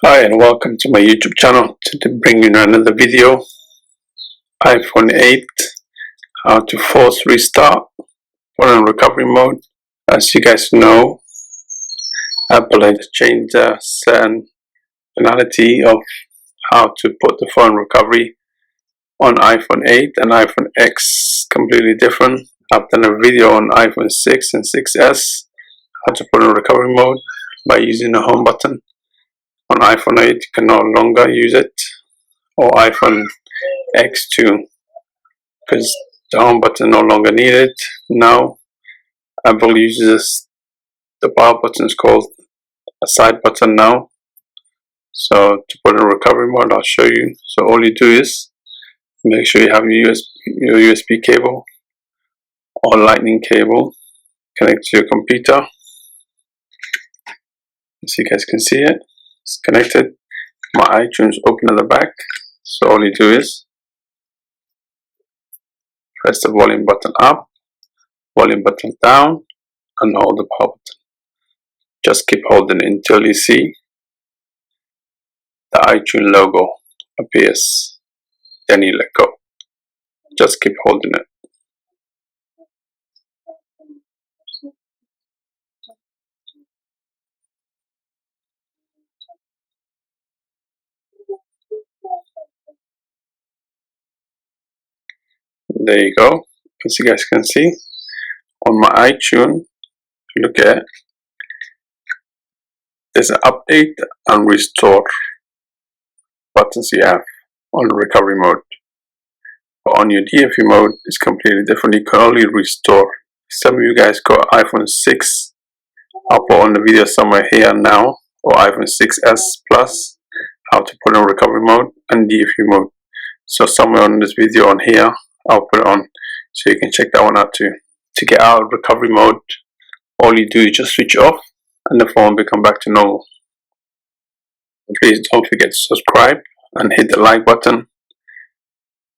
Hi and welcome to my YouTube channel. To bring you another video. iPhone 8, how to force restart on recovery mode. As you guys know, Apple had changed the functionality of how to put the phone recovery on iPhone 8 and iPhone X completely different. I've done a video on iPhone 6 and 6S how to put in recovery mode by using the home button. On iPhone 8 you can no longer use it, or iPhone X too, because the home button no longer needed. Now Apple uses the power button is called a side button now. So to put in recovery mode, I'll show you. So all you do is make sure you have your USB cable or lightning cable connect to your computer. So you guys can see it. It's connected. My iTunes open at the back. So all you do is press the volume button up, volume button down, and hold the power button. Just keep holding it until you see the iTunes logo appears. Then you let go. Just keep holding it. There you go. As you guys can see, on my iTunes, look at it, there's an update and restore buttons you have on recovery mode. But on your DFU mode, it's completely different. You can only restore. Some of you guys got iPhone 6. I'll put on the video somewhere here now, or iPhone 6S Plus, how to put in recovery mode and DFU mode. So somewhere on this video on here, I'll put it on so you can check that one out too. To get out of recovery mode, all you do is just switch off and the phone will come back to normal. Please don't forget to subscribe and hit the like button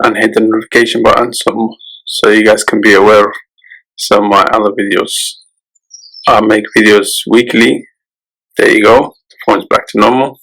and hit the notification button so you guys can be aware of some of my other videos. I make videos weekly. There you go, the phone's back to normal.